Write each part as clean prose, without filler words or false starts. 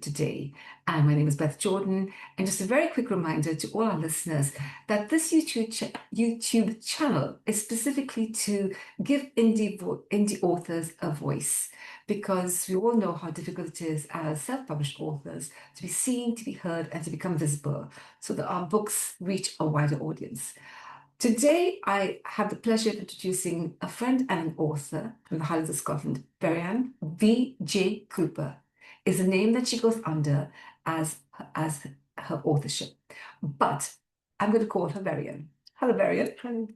today. And my name is Beth Jordan. And just a very quick reminder to all our listeners that this YouTube channel is specifically to give indie authors a voice, because we all know how difficult it is as self-published authors to be seen, to be heard, and to become visible so that our books reach a wider audience. Today, I have the pleasure of introducing a friend and an author from the Highlands of Scotland. Varian V.J. Cooper is the name that she goes under as her authorship. But I'm going to call her Varian. Hello, Varian. Hello.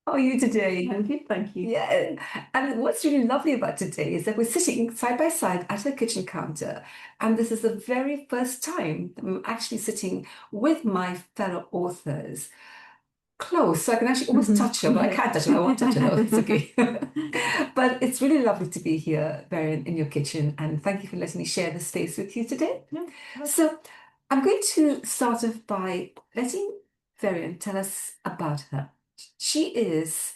How are you today? I'm good, thank you. Yeah, and what's really lovely about today is that we're sitting side by side at her kitchen counter, and this is the very first time that I'm actually sitting with my fellow authors close, so I can actually almost touch her, but I can't touch her. I won't touch her. No, it's okay. But it's really lovely to be here, Varian, in your kitchen, and thank you for letting me share this space with you today. No, So I'm going to start off by letting Varian tell us about her. She is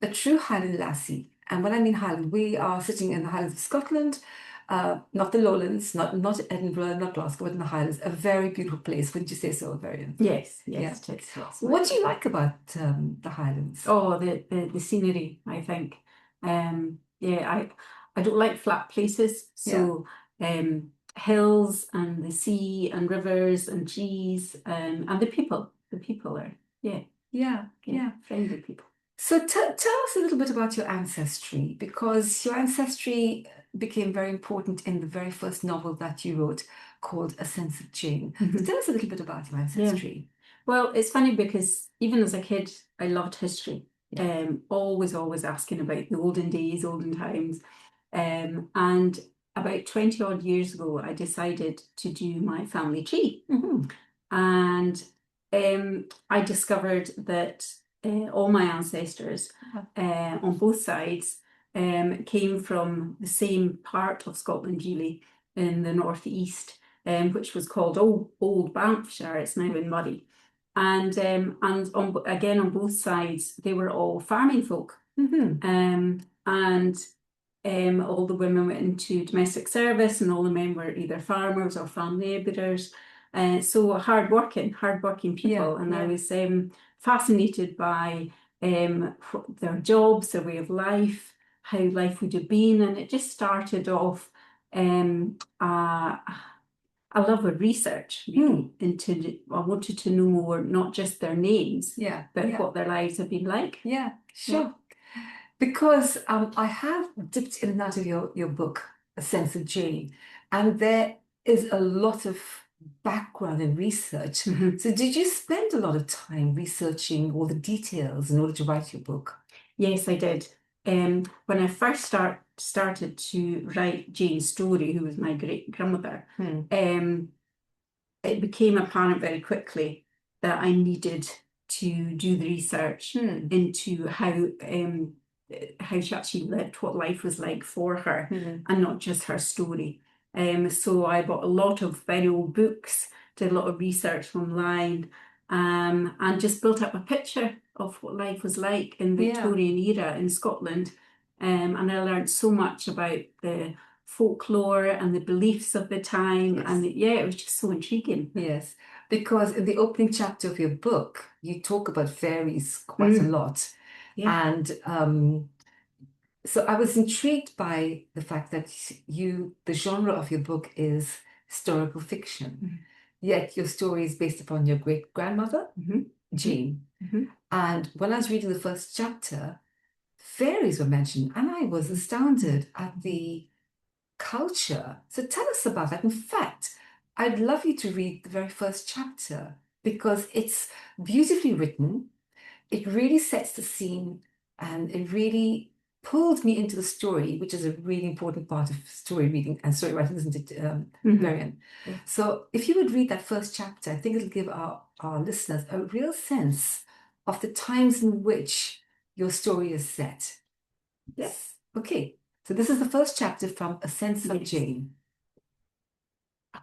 a true Highland lassie, and when I mean Highland, we are sitting in the Highlands of Scotland. Not the Lowlands, not Edinburgh, not Glasgow, but in the Highlands. A very beautiful place, wouldn't you say so, Varian? yes, Yeah. it is. What do you like about the Highlands? Oh, the scenery, I think. Yeah, I don't like flat places, so hills and the sea and rivers and trees and the people. The people are friendly people. So tell us a little bit about your ancestry, because your ancestry became very important in the very first novel that you wrote called A Sense of Jane. So tell us a little bit about your ancestry. Well, it's funny because even as a kid, I loved history. Always asking about the olden days, olden times. And about 20 odd years ago, I decided to do my family tree. And I discovered that all my ancestors on both sides came from the same part of Scotland, really, in the northeast, which was called Old Banffshire. It's now in Murray. And on both sides, they were all farming folk. And all the women went into domestic service, and all the men were either farmers or farm labourers. So hardworking people. I was fascinated by their jobs, their way of life, how life would have been, and it just started off a love of research really, I wanted to know more, not just their names, but what their lives have been like. Yeah, sure. Because I have dipped in and out of your book, A Sense of Jane, and there is a lot of background and research. So did you spend a lot of time researching all the details in order to write your book? Yes, I did. When I first started to write Jane's story, who was my great grandmother, it became apparent very quickly that I needed to do the research into how she actually lived, what life was like for her, and not just her story. So I bought a lot of very old books, did a lot of research online, and just built up a picture of what life was like in the Victorian era in Scotland. And I learned so much about the folklore and the beliefs of the time. And it was just so intriguing. Yes, because in the opening chapter of your book, you talk about fairies quite a lot. And so I was intrigued by the fact that the genre of your book is historical fiction, yet your story is based upon your great-grandmother, Jane. And when I was reading the first chapter, fairies were mentioned, and I was astounded at the culture. So tell us about that. In fact, I'd love you to read the very first chapter, because it's beautifully written. It really sets the scene, and it really pulled me into the story, which is a really important part of story reading and story writing, isn't it, Varian? So if you would read that first chapter, I think it'll give our listeners a real sense of the times in which your story is set. Yes. Okay. So this is the first chapter from A Sense of Jane.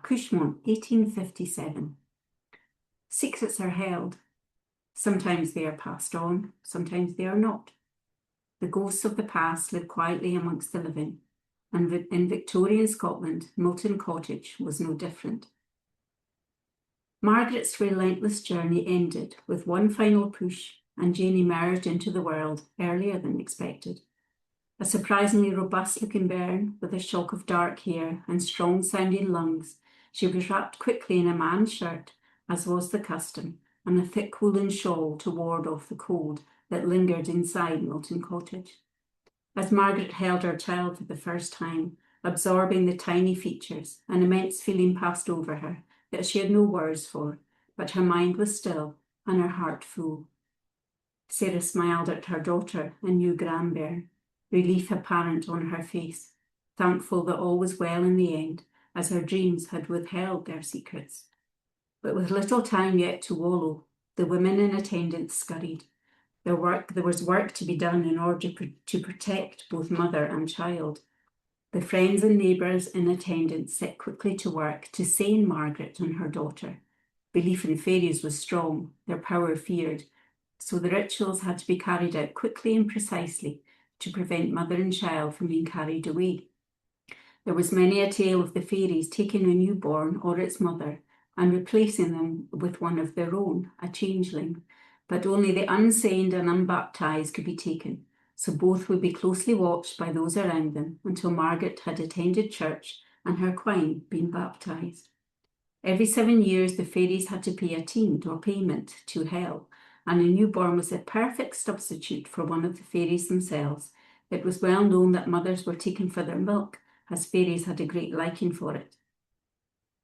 Cushmont, 1857. Secrets are held. Sometimes they are passed on, sometimes they are not. The ghosts of the past live quietly amongst the living. and in Victorian Scotland, Milton Cottage was no different. Margaret's relentless journey ended with one final push, and Jane emerged into the world earlier than expected. A surprisingly robust-looking bairn with a shock of dark hair and strong-sounding lungs, she was wrapped quickly in a man's shirt, as was the custom, and a thick woolen shawl to ward off the cold that lingered inside Milton Cottage. As Margaret held her child for the first time, absorbing the tiny features, an immense feeling passed over her that she had no words for, but her mind was still and her heart full. Sarah smiled at her daughter and new grandbairn, relief apparent on her face, thankful that all was well in the end, as her dreams had withheld their secrets. But with little time yet to wallow, the women in attendance scurried. There was work to be done in order to protect both mother and child. The friends and neighbours in attendance set quickly to work to sane Margaret and her daughter. Belief in fairies was strong, their power feared, so the rituals had to be carried out quickly and precisely to prevent mother and child from being carried away. There was many a tale of the fairies taking a newborn or its mother and replacing them with one of their own, a changeling, but only the unsaved and unbaptized could be taken, so both would be closely watched by those around them until Margaret had attended church and her quine been baptized. Every 7 years the fairies had to pay a teint or payment to hell, and a newborn was a perfect substitute for one of the fairies themselves. It was well known that mothers were taken for their milk, as fairies had a great liking for it.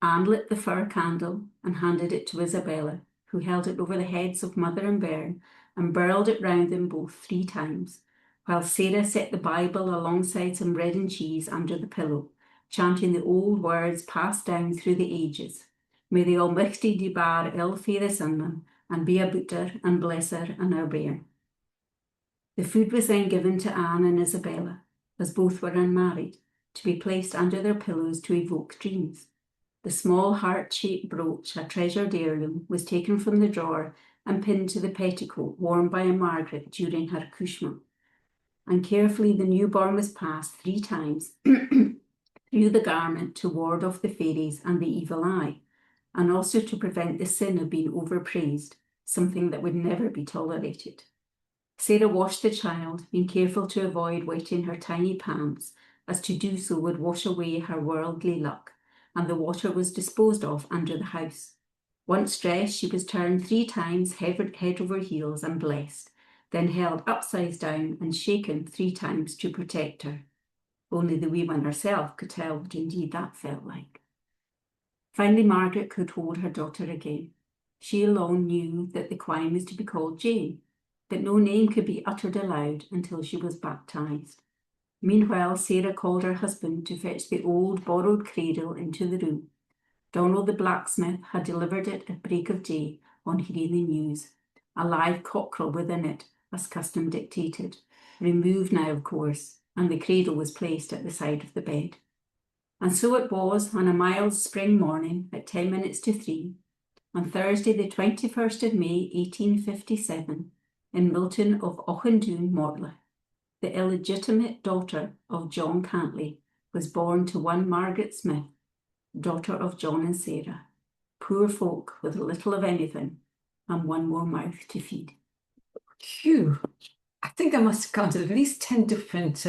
Anne lit the fir candle and handed it to Isabella, who held it over the heads of mother and bairn and burled it round them both 3 times, while Sarah set the Bible alongside some bread and cheese under the pillow, chanting the old words passed down through the ages. May the Almighty debar ill faiths in them, and be a booter and blesser and our bairn. The food was then given to Anne and Isabella, as both were unmarried, to be placed under their pillows to evoke dreams. The small heart-shaped brooch, a treasured heirloom, was taken from the drawer and pinned to the petticoat worn by Margaret during her accouchement. And carefully the newborn was passed 3 times through the garment to ward off the fairies and the evil eye, and also to prevent the sin of being overpraised, something that would never be tolerated. Sarah washed the child, being careful to avoid wetting her tiny palms, as to do so would wash away her worldly luck, and the water was disposed of under the house. Once dressed, she was turned 3 times head over heels and blessed, then held upside down and shaken 3 times to protect her. Only the wee one herself could tell what indeed that felt like. Finally, Margaret could hold her daughter again. She alone knew that the quine was to be called Jane, that no name could be uttered aloud until she was baptized. Meanwhile, Sarah called her husband to fetch the old borrowed cradle into the room. Donald the blacksmith had delivered it at break of day on hearing the news. A live cockerel within it, as custom dictated, removed now, of course, and the cradle was placed at the side of the bed. And so it was on a mild spring morning at 10 minutes to 3, on Thursday the 21st of May 1857, in Milton of Auchendoun, Mortlach, the illegitimate daughter of John Cantley was born to one Margaret Smith, daughter of John and Sarah, poor folk with little of anything and one more mouth to feed. Phew. I think I must have counted at least 10 different,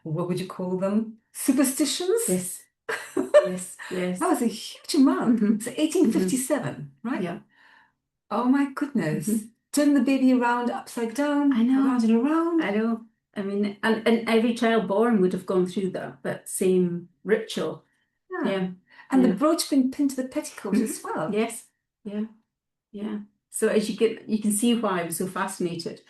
what would you call them? Superstitions? Yes. Yes, yes. That was a huge amount. So 1857, right? Yeah. Oh my goodness. Turn the baby around, upside down, I know. around and around. I know. I mean, and every child born would have gone through that same ritual. Yeah. And the brooch being pinned to the petticoat as well. Yes. Yeah. Yeah. So as you can see why I was so fascinated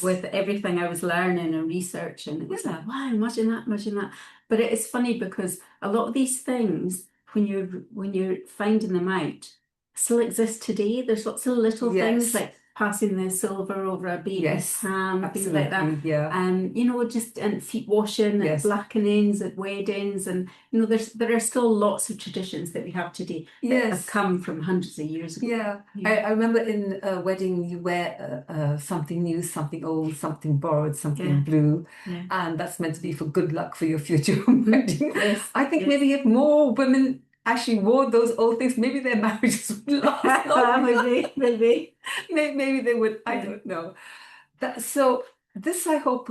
with everything I was learning and researching. It was like, wow, imagine that. But it is funny because a lot of these things, when you're finding them out, still exist today. There's lots of little things like passing the silver over a baby's Yes, hand, things like that. absolutely. Yeah. You know, just and feet washing at Yes. blackenings at weddings, and you know, there are still lots of traditions that we have today that have Yes. come from hundreds of years ago. Yeah. I remember in a wedding you wear something new, something old, something borrowed, something Yeah. blue, Yeah. and that's meant to be for good luck for your future wedding. Yes. I think Yes. maybe if more women actually wore those old things, maybe their marriages would last longer. Maybe. Maybe they would. I Yeah. don't know. So this, I hope,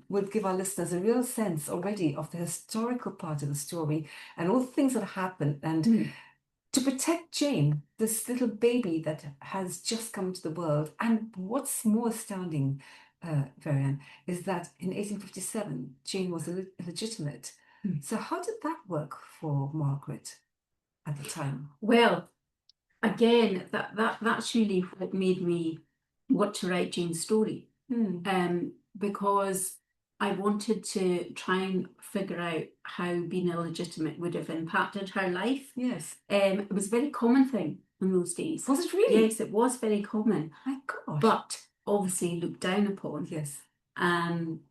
would give our listeners a real sense already of the historical part of the story and all the things that happened. And to protect Jane, this little baby that has just come to the world. And what's more astounding, Varian, is that in 1857, Jane was illegitimate. So how did that work for Margaret at the time? Well, again, that's really what made me want to write Jane's story. Because I wanted to try and figure out how being illegitimate would have impacted her life. Yes. It was a very common thing in those days. Was it really? Yes, it was very common. My gosh. But obviously looked down upon. Yes. And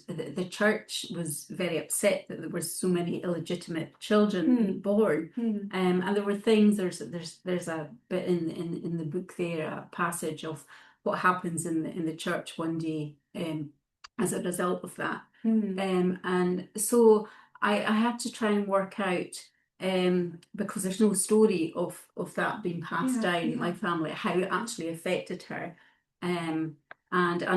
the church was very upset that there were so many illegitimate children born. And there were things. There's a bit in the book there, a passage of what happens in the church one day as a result of that. And so I had to try and work out, because there's no story of that being passed down in my family, how it actually affected her. And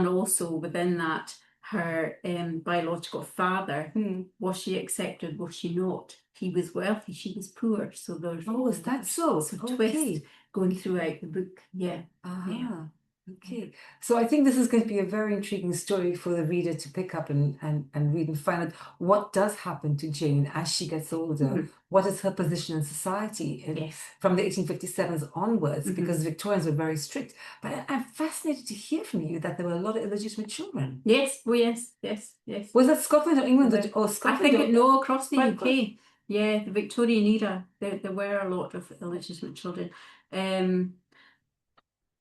also within that, her biological father, was she accepted, was she not? He was wealthy, she was poor. So there's is that so? twist going throughout the book. Yeah. Okay. So I think this is going to be a very intriguing story for the reader to pick up and read and find out what does happen to Jane as she gets older. What is her position in society from the 1857s onwards, because the Victorians were very strict. But I'm fascinated to hear from you that there were a lot of illegitimate children. Yes. Oh, yes. Was that Scotland or England or Scotland? I think no, across the UK. Yeah, the Victorian era, there were a lot of illegitimate children.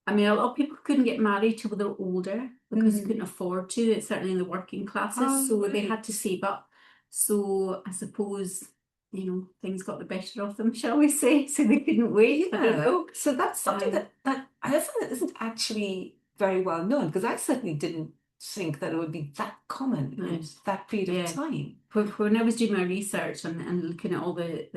I mean, a lot of people couldn't get married till they were older because they couldn't afford to. It's certainly in the working classes, so they had to save up. So I suppose, you know, things got the better of them, shall we say? So they couldn't wait. I don't know. So that's something that I think that isn't actually very well known, because I certainly didn't think that it would be that common in that period of time. When I was doing my research and looking at all the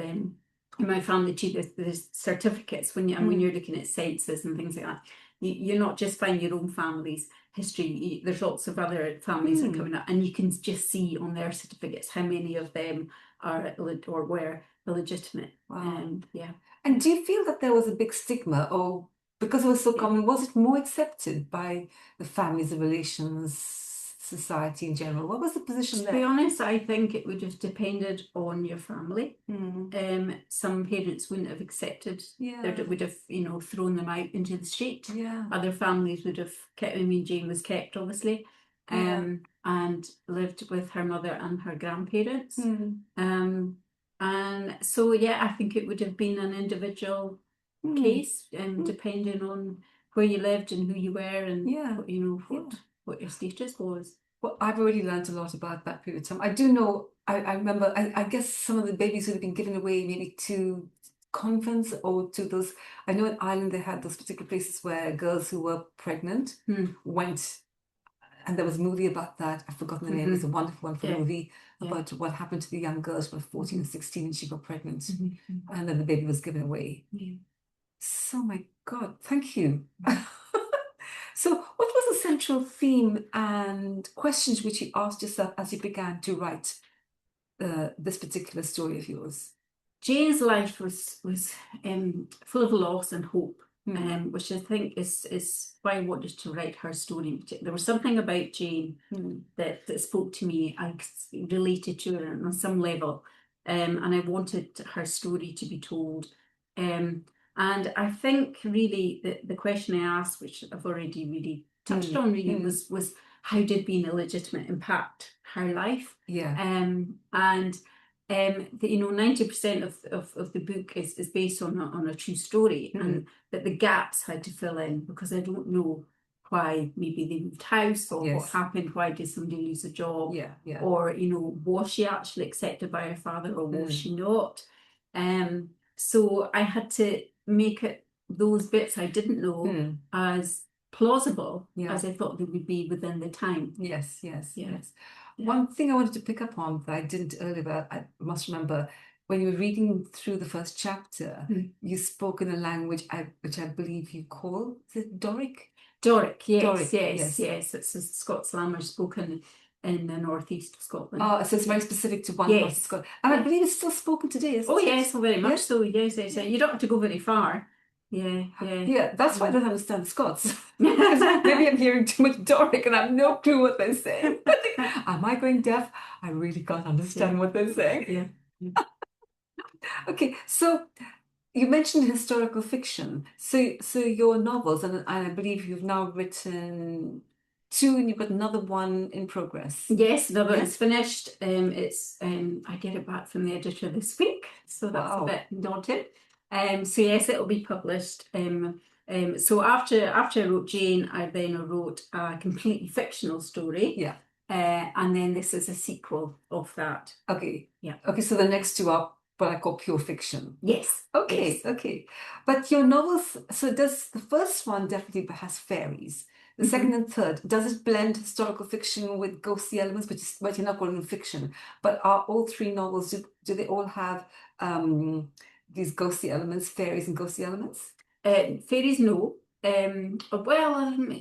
in my family too, there's certificates when you're looking at census and things like that. You're not just finding your own family's history. There's lots of other families that are coming up, and you can just see on their certificates how many of them are or were illegitimate. Wow. And do you feel that there was a big stigma, or because it was so common, was it more accepted by the families and relations, society in general? What was the position there? To be honest, I think it would have depended on your family. Some parents wouldn't have accepted. They would have, you know, thrown them out into the street. Other families would have kept. I mean, Jane was kept, obviously, and lived with her mother and her grandparents. And so, I think it would have been an individual case, depending on where you lived and who you were, and you know what your status was. Well, I've already learned a lot about that period of time. I do know, I remember, I guess some of the babies would have been given away maybe to convents or to those. I know in Ireland they had those particular places where girls who were pregnant went, and there was a movie about that. I've forgotten the name. It was a wonderful movie about what happened to the young girls who were 14 and 16 and she got pregnant. And then the baby was given away. So, my God, thank you. So what was the central theme and questions which you asked yourself as you began to write this particular story of yours? Jane's life was full of loss and hope, which I think is why I wanted to write her story. There was something about Jane that spoke to me. I related to her on some level, and I wanted her story to be told. And I think really the question I asked, which I've already really touched on, really was how did being illegitimate impact her life? And 90% of the book is based on a true story, and that the gaps had to fill in because I don't know why maybe they moved house, or what Yes. happened, why did somebody lose a job, Yeah, yeah. or was she actually accepted by her father, or was she not? So I had to make it those bits I didn't know as plausible as I thought they would be within the time. Yes, yes, Yeah. yes. One thing I wanted to pick up on that I didn't earlier, but I must remember, when you were reading through the first chapter, you spoke in a language which I believe you call, is it Doric? Doric, yes, Doric, yes. It's a Scots language spoken in the northeast of Scotland. Oh, so it's very specific to one part of Scotland. And I believe it's still spoken today, isn't it? Oh, yes, well, very much so. Yes. You don't have to go very far. Yeah. Yeah, that's why I don't understand Scots. Maybe I'm hearing too much Doric and I have no clue what they're saying. Am I going deaf? I really can't understand what they're saying. Yeah. Okay, so you mentioned historical fiction. So your novels, and I believe you've now written two, and you've got another one in progress. Yes, no, but it's finished. I get it back from the editor this week, so that's a bit daunting. So yes, it'll be published. So after I wrote Jane, I then wrote a completely fictional story. Yeah. And then this is a sequel of that. Okay. Yeah. Okay, so the next two are what I call pure fiction. Yes. Okay, yes. Okay. But your novels, so does the first one definitely has fairies. The second and third, does it blend historical fiction with ghostly elements, but you're not calling them fiction? But are all three novels, do they all have these ghostly elements, fairies and ghostly elements? Fairies, no. Well,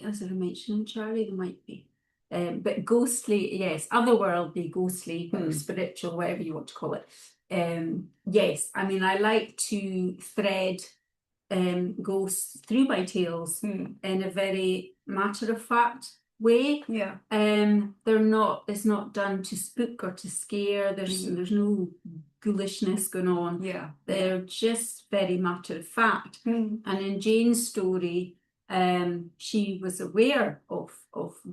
as I mentioned in Charlie, there might be. But ghostly, yes, otherworldly, ghostly, or spiritual, whatever you want to call it. Yes, I mean, I like to thread ghosts through my tales in a very matter-of-fact way. Yeah. It's not done to spook or to scare. There's no ghoulishness going on. Yeah. They're just very matter-of-fact. And in Jane's story, she was aware of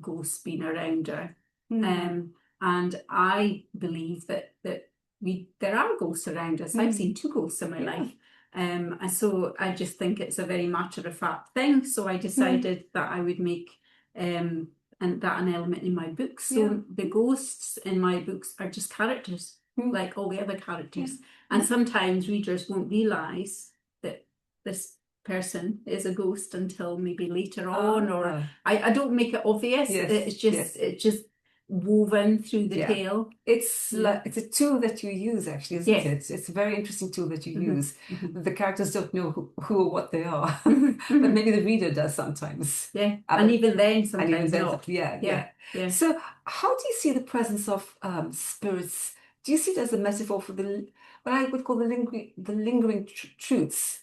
ghosts being around her. And I believe that there are ghosts around us. I've seen two ghosts in my life. And so I just think it's a very matter-of-fact thing. So I decided that I would make an element in my books. So the ghosts in my books are just characters, like all the other characters. And sometimes readers won't realise that this person is a ghost until maybe later on, or I don't make it obvious. It's just woven through the tale. It's it's a tool that you use, actually, isn't it? It's a very interesting tool that you use. The characters don't know who or what they are, but maybe the reader does sometimes. Yeah, and even then, sometimes not. Yeah. So, how do you see the presence of spirits? Do you see it as a metaphor for what I would call the lingering truths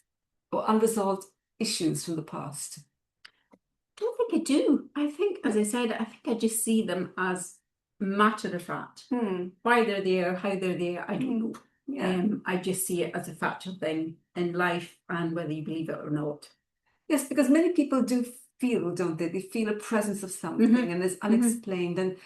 or unresolved issues from the past? I don't think I do. I think, as I said, I think I just see them as matter of fact. Why they're there, how they're there, I don't know. I just see it as a factual thing in life, and whether you believe it or not. Yes, because many people do feel, don't they? They feel a presence of something and it's unexplained.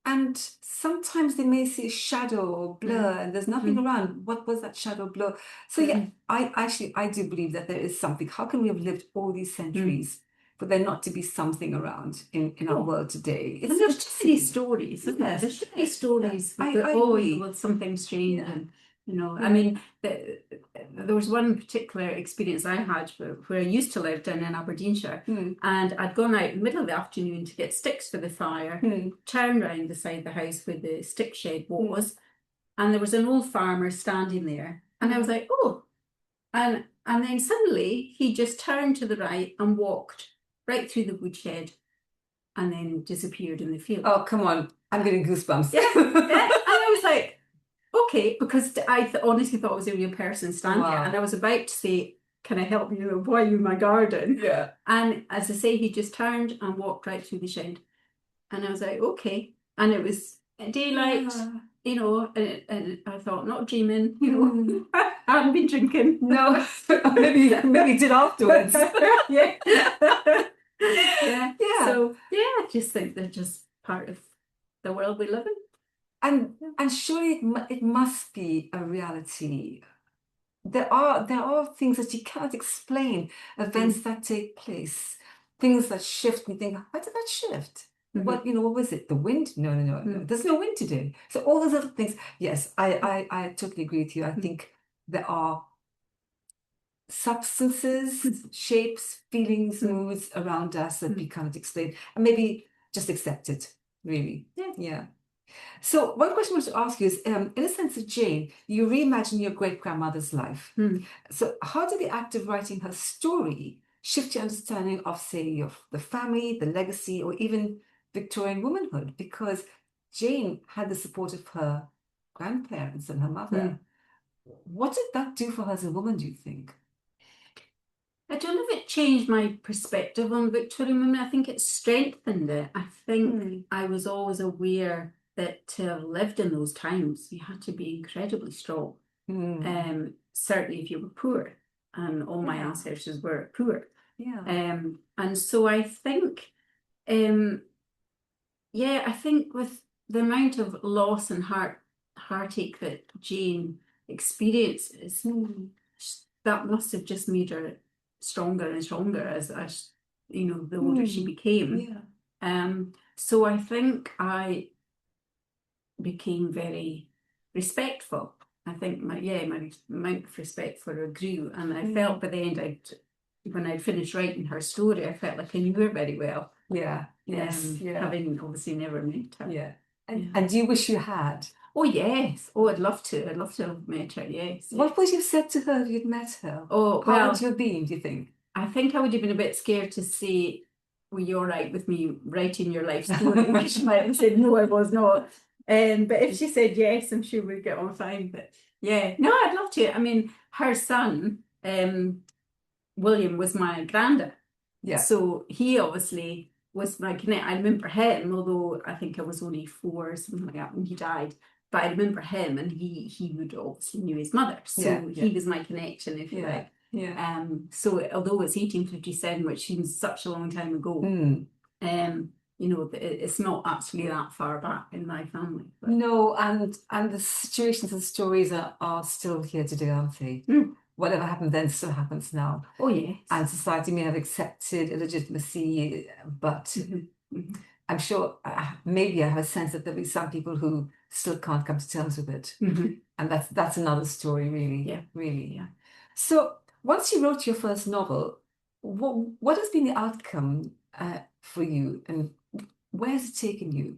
And sometimes they may see a shadow or blur and there's nothing around. What was that shadow blur? So yeah, I do believe that there is something. How can we have lived all these centuries for there not to be something around in our world today? And there's too many stories, isn't there? There's too many stories with something strange. And, I mean, there was one particular experience I had where I used to live down in Aberdeenshire, and I'd gone out in the middle of the afternoon to get sticks for the fire, turned round beside the house where the stick shed was, and there was an old farmer standing there, and I was like, oh, and then suddenly he just turned to the right and walked right through the woodshed and then disappeared in the field. Oh, come on. I'm getting goosebumps. Yeah. And I was like, okay, because I honestly thought it was a real person standing there. And I was about to say, can I help you? Why are you in my garden? Yeah. And as I say, he just turned and walked right through the shed. And I was like, okay. And it was daylight, and I thought, not dreaming, I hadn't been drinking. No, maybe did afterwards. Yeah. So, I just think they're just part of the world we live in. And surely it must be a reality. There are things that you cannot explain, events that take place. things that shift, and you think, how did that shift? What, what was it? The wind? No, no, no, no. There's no wind today. So all those other things. Yes, I totally agree with you. I think there are substances, shapes, feelings, moods around us that we can't explain, and maybe just accept it, really. Yeah. So one question I want to ask you is, in a sense of Jane, you reimagine your great-grandmother's life. So how did the act of writing her story shift your understanding of, say, the family, the legacy, or even Victorian womanhood? Because Jane had the support of her grandparents and her mother. What did that do for her as a woman, do you think? I don't know if it changed my perspective on Victorian women. I think it strengthened it. I think I was always aware that to have lived in those times, you had to be incredibly strong. Certainly if you were poor, and all my ancestors were poor. And so I think, I think with the amount of loss and heartache that Jane experiences, that must have just made her stronger and stronger as the older she became. So I think I became very respectful. I think my amount of respect for her grew, and I felt by the end, when I'd finished writing her story, I felt like I knew her very well. Having obviously never met her. And do you wish you had? Oh yes. Oh, I'd love to. I'd love to have met her. Yes. What would you have said to her if you'd met her? Oh, how would you have been, do you think? I think I would have been a bit scared to say, "Were you all right with me writing your life story?" Which she might have said, "No, I was not." But if she said yes, I'm sure we'd get on fine. But yeah, no, I'd love to. I mean, her son, William, was my granddad. So he obviously was my connect. I remember him, although I think I was only 4 or something like that when he died. But I remember him, and he would obviously knew his mother. So he was my connection, if you like. So although it's 1857, which seems such a long time ago, it's not actually that far back in my family. But. No, and the situations and stories are still here today, aren't they? Whatever happened then still happens now. Oh yes. And society may have accepted illegitimacy, but I'm sure maybe I have a sense that there'll be some people who still can't come to terms with it. And that's another story, really. Really. So once you wrote your first novel, what has been the outcome for you, and where has it taken you?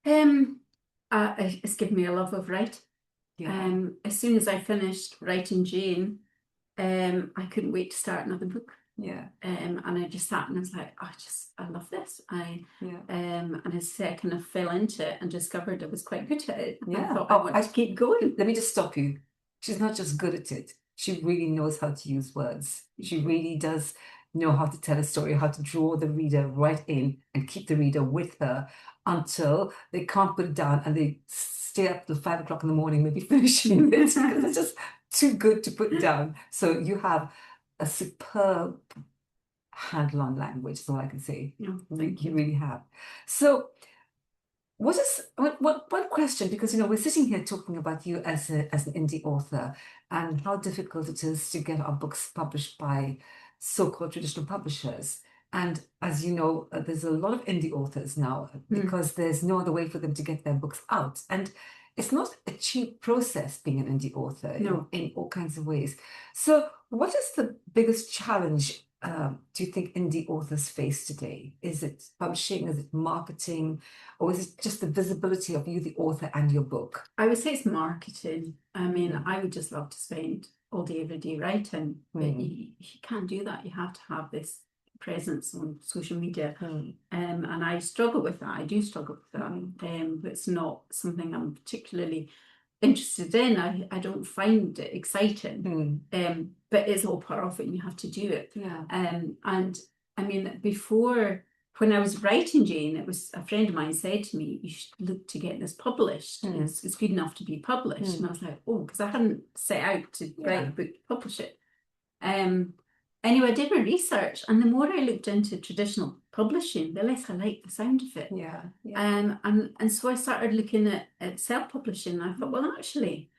It's given me a love of writing. As soon as I finished writing Jane, I couldn't wait to start another book. And I just sat and I was like, I love this. And as I say, I kind of fell into it and discovered I was quite good at it. I thought I want to keep going. Let me just stop you. She's not just good at it. She really knows how to use words. She really does know how to tell a story, how to draw the reader right in and keep the reader with her until they can't put it down and they stay up till 5 o'clock in the morning, maybe finishing it because it's just too good to put down. So you have a superb handle on language, is all I can say. Thank you. You really have. So one question, because we're sitting here talking about you as an indie author and how difficult it is to get our books published by so-called traditional publishers. And as you know, there's a lot of indie authors now because there's no other way for them to get their books out. And it's not a cheap process being an indie author in all kinds of ways. So what is the biggest challenge do you think indie authors face today? Is it publishing? Is it marketing? Or is it just the visibility of you, the author, and your book? I would say it's marketing. I mean, I would just love to spend all day, every day writing, but you can't do that. You have to have this presence on social media. And I struggle with that. I do struggle with that. But it's not something I'm particularly interested in. I don't find it exciting. But it's all part of it and you have to do it. And I mean, before, when I was writing Jane, it was a friend of mine said to me, "You should look to get this published. It's good enough to be published." And I was like, oh, because I hadn't set out to write a book to publish it. Anyway, I did my research, and the more I looked into traditional publishing, the less I liked the sound of it. And so I started looking at self-publishing. I thought, well, actually,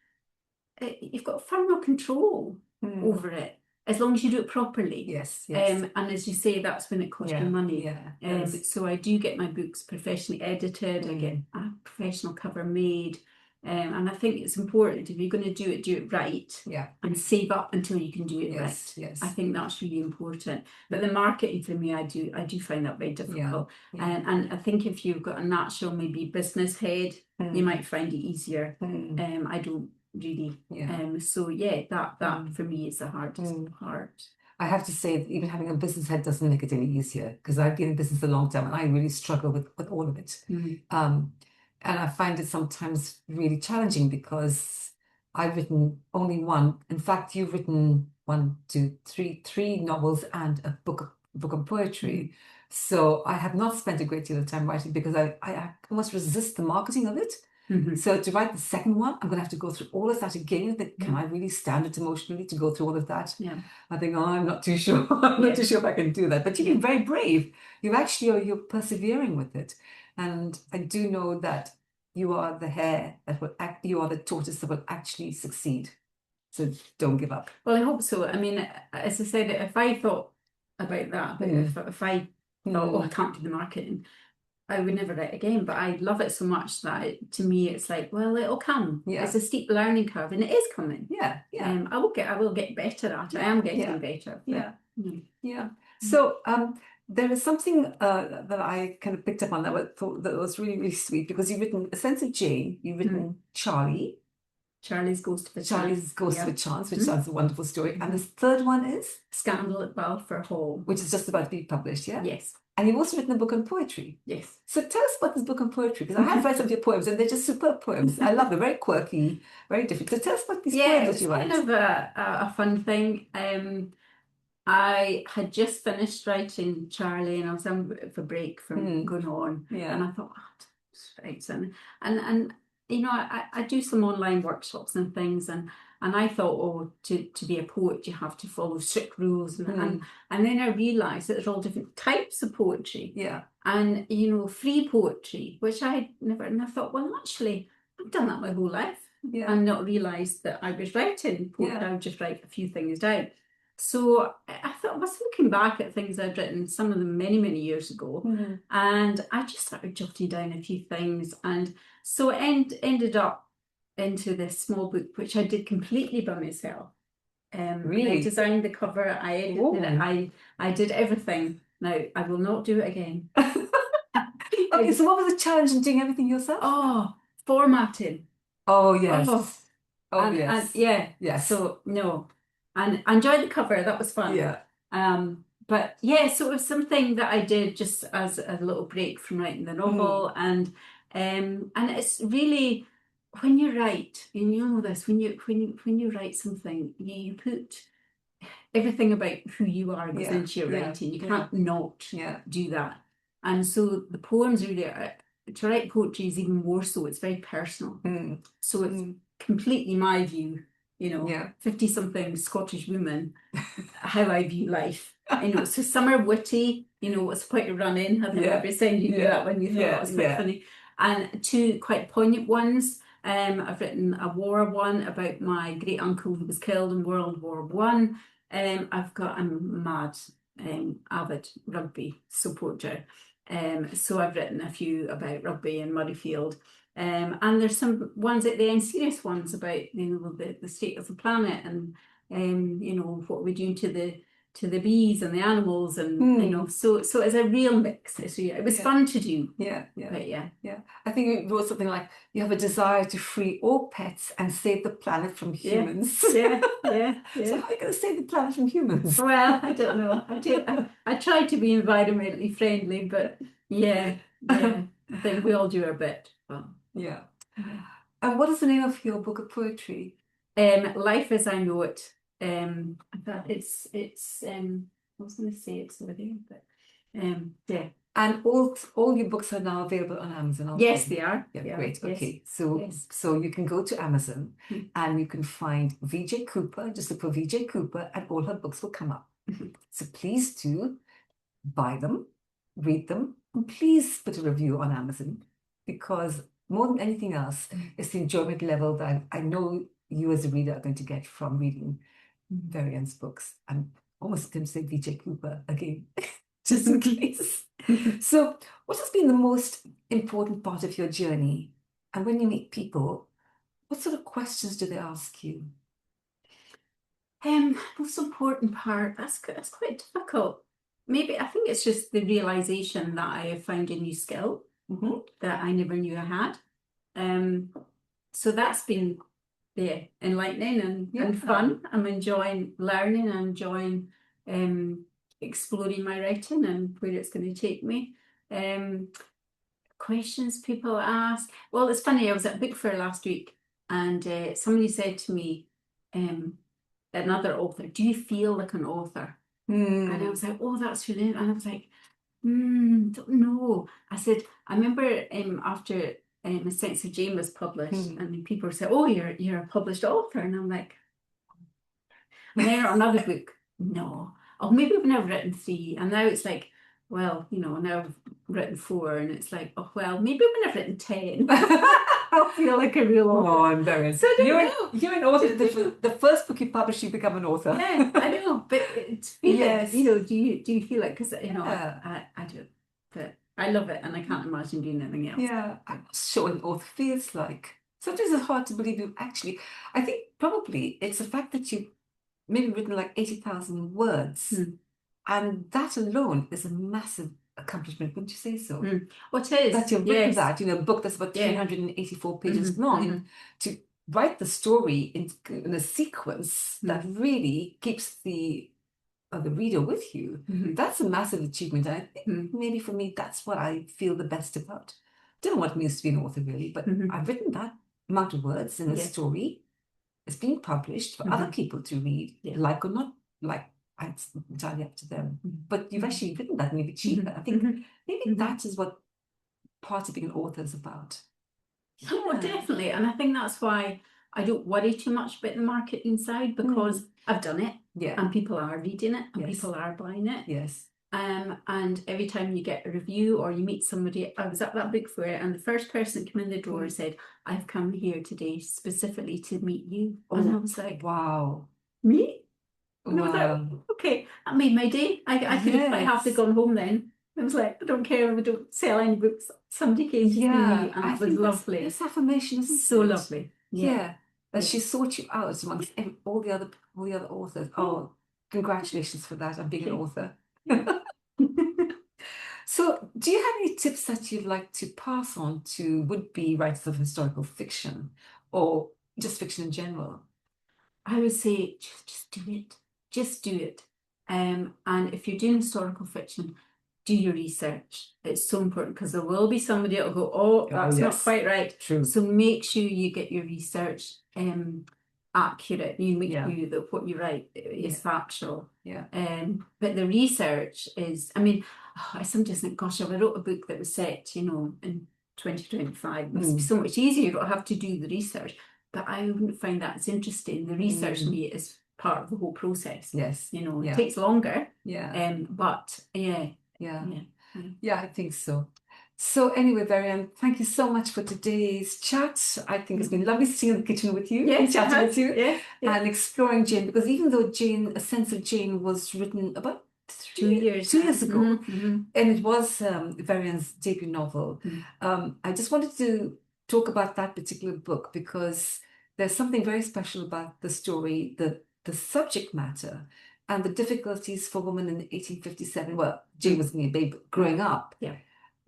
you've got far more control over it. as long as you do it properly. Yes, yes. And as you say, that's when it costs you money. So I do get my books professionally edited. I get a professional cover made. And I think it's important, if you're going to do it right. And save up until you can do it right. Yes. I think that's really important. But the marketing for me, I do find that very difficult. And I think if you've got a natural, maybe business head, you might find it easier. I don't really. So that for me is the hardest part. I have to say that even having a business head doesn't make it any easier, because I've been in business a long time and I really struggle with all of it. And I find it sometimes really challenging because I've written only one. In fact, you've written three novels and a book of poetry. So I have not spent a great deal of time writing because I almost resist the marketing of it. So to write the second one, I'm going to have to go through all of that again. Can I really stand it emotionally to go through all of that? I think, I'm not too sure. I'm not too sure if I can do that. But you've been very brave. You're persevering with it. And I do know that you are the hare that will act, you are the tortoise that will actually succeed. So don't give up. Well, I hope so. I mean, as I said, if I thought about that, but if I thought, I can't do the marketing, I would never write again. But I love it so much that to me it's like, well, it'll come. It's a steep learning curve, and it is coming. I will get better at it. I am getting better. So there is something that I kind of picked up on that I thought that was really, really sweet, because you've written A Sense of Jane, you've written Charlie's Ghost of a Chance, which sounds a wonderful story. And the third one is Scandal at Balfour Hall, which is just about to be published. Yes. And you've also written a book on poetry. Yes. So tell us about this book on poetry, because I have read some of your poems and they're just superb poems. I love them, very quirky, very different. So tell us about these poems that you write. It's kind of a fun thing. I had just finished writing Charlie, and I was on a break from going on. And I thought, just write something. And I do some online workshops and things, and I thought, to be a poet, you have to follow strict rules. And then I realised that there's all different types of poetry. And, free poetry, which I never, and I thought, well, actually, I've done that my whole life. And not realised that I was writing poetry. I would just write a few things down. So I thought, I was looking back at things I'd written, some of them many, many years ago, and I just started jotting down a few things. And so it ended up into this small book, which I did completely by myself. Really? I designed the cover, I edited it, I did everything. Now, I will not do it again. Okay, so what was the challenge in doing everything yourself? Formatting. Oh, yes. Yes. So, no. And I enjoyed the cover, that was fun. But so it was something that I did just as a little break from writing the novel. And it's really, when you write, and you know this, when you write something, you put everything about who you are goes into your writing. You can't not do that. And so the poems really to write poetry is even more so. It's very personal. So it's completely my view. 50-something Scottish woman, how I view life. So some are witty, what's the point of running? I remember saying you do that when you thought it was quite funny. And two quite poignant ones. I've written a war one about my great uncle who was killed in World War One. I'm a mad, avid rugby supporter. So I've written a few about rugby in Murrayfield. And there's some ones at the end, serious ones about the state of the planet, and what we're doing to the bees and the animals, and so it's a real mix. It was fun to do. I think you wrote something like, you have a desire to free all pets and save the planet from humans. So how are you going to save the planet from humans? Well, I don't know. I tried to be environmentally friendly, but I think we all do our bit. And what is the name of your book of poetry? Life as I Know It. It's I was going to say it's over there, but And all your books are now available on Amazon, aren't yes, they? they are. Great. Okay, so you can go to Amazon and you can find VJ Cooper. Just look for VJ Cooper, and all her books will come up. So please do buy them, read them, and please put a review on Amazon, because more than anything else, it's the enjoyment level that I know you as a reader are going to get from reading Varian's books. I'm almost going to say VJ Cooper again, just in case. So, what has been the most important part of your journey? And when you meet people, what sort of questions do they ask you? Most important part, that's quite difficult. Maybe I think it's just the realization that I have found a new skill that I never knew I had. So that's been enlightening and fun. I'm enjoying learning. I'm enjoying exploring my writing and where it's going to take me. Questions people ask. Well, it's funny. I was at a book fair last week, and somebody said to me, another author, "Do you feel like an author?" And I was like, "Oh, that's really," and I was like, don't know. I said, I remember after A Sense of Jane was published, and people said, "Oh, you're a published author," and I'm like, and then another book, no. Oh, maybe when I've written 3, and now it's like, well, now I've written 4, and it's like, oh well, maybe when I've written 10. I'll feel like a real author. Oh, I'm very. So you're an author. The first book you publish, you become an author. Yeah, I know, but it's Yes. do you feel it? Because I do, but I love it, and I can't imagine doing anything else. Yeah, I'm not sure what an author feels like. Sometimes it's hard to believe you actually. I think probably it's the fact that you've maybe written like 80,000 words, and that alone is a massive accomplishment, wouldn't you say so? What is that you've written that, a book that's about 384 pages long, and to write the story in a sequence that really keeps the reader with you. That's a massive achievement. And I think maybe for me, that's what I feel the best about. Don't know what it means to be an author really, but I've written that amount of words in a story. It's being published for other people to read, like or not like. It's entirely up to them. But you've actually written that and you've achieved that. I think maybe that is what part of being an author is about. Oh, definitely. And I think that's why I don't worry too much about the marketing side, because I've done it. And people are reading it and people are buying it. Yes. And every time you get a review or you meet somebody, I was at that book fair, and the first person that came in the door said, "I've come here today specifically to meet you." And I was like, wow. Me? And I was like, okay, that made my day. I could have quite happily gone home then. I was like, I don't care if I don't sell any books. Somebody came to see me, and it was lovely. This affirmation is so lovely. That she sought you out amongst all the other authors. Oh, congratulations for that on being an author. So, do you have any tips that you'd like to pass on to would-be writers of historical fiction, or just fiction in general? I would say just do it. Just do it. And if you're doing historical fiction, do your research. It's so important, because there will be somebody that'll go, "Oh, that's not quite right." True. So make sure you get your research accurate. You make sure that what you write is factual. But the research is, I sometimes think, gosh, if I wrote a book that was set, in 2025, it must be so much easier. You don't have to do the research. But I wouldn't find that as interesting. The research to me is part of the whole process. Yes. It takes longer. But I think so. So anyway, Varian, thank you so much for today's chat. I think it's been lovely sitting in the kitchen with you and chatting with you and exploring Jane, because even though A Sense of Jane was written about 2 years ago, and it was Varian's debut novel, I just wanted to talk about that particular book because there's something very special about the story, the subject matter, and the difficulties for women in 1857. Well, Jane was being a baby growing up.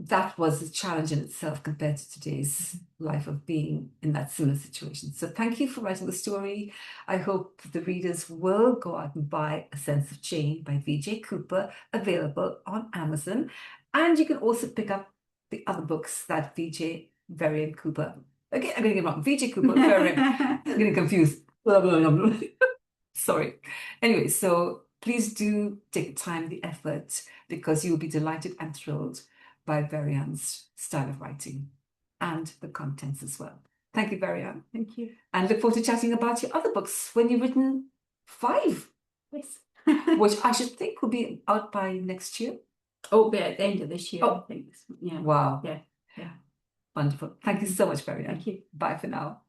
That was a challenge in itself compared to today's life of being in that similar situation. So thank you for writing the story. I hope the readers will go out and buy A Sense of Jane by V.J. Cooper, available on Amazon. And you can also pick up the other books that Varian Cooper, again, I'm getting it wrong, V.J. Cooper, Varian, I'm getting confused. Blah, blah, blah, blah. Sorry. Anyway, so please do take the time, the effort, because you'll be delighted and thrilled by Varian's style of writing and the contents as well. Thank you, Varian. Thank you. And look forward to chatting about your other books when you've written 5. Yes. Which I should think will be out by next year. Oh, but at the end of this year, I think. Yeah. Wow. Yeah. Wonderful. Thank you so much, Varian. Thank you. Bye for now.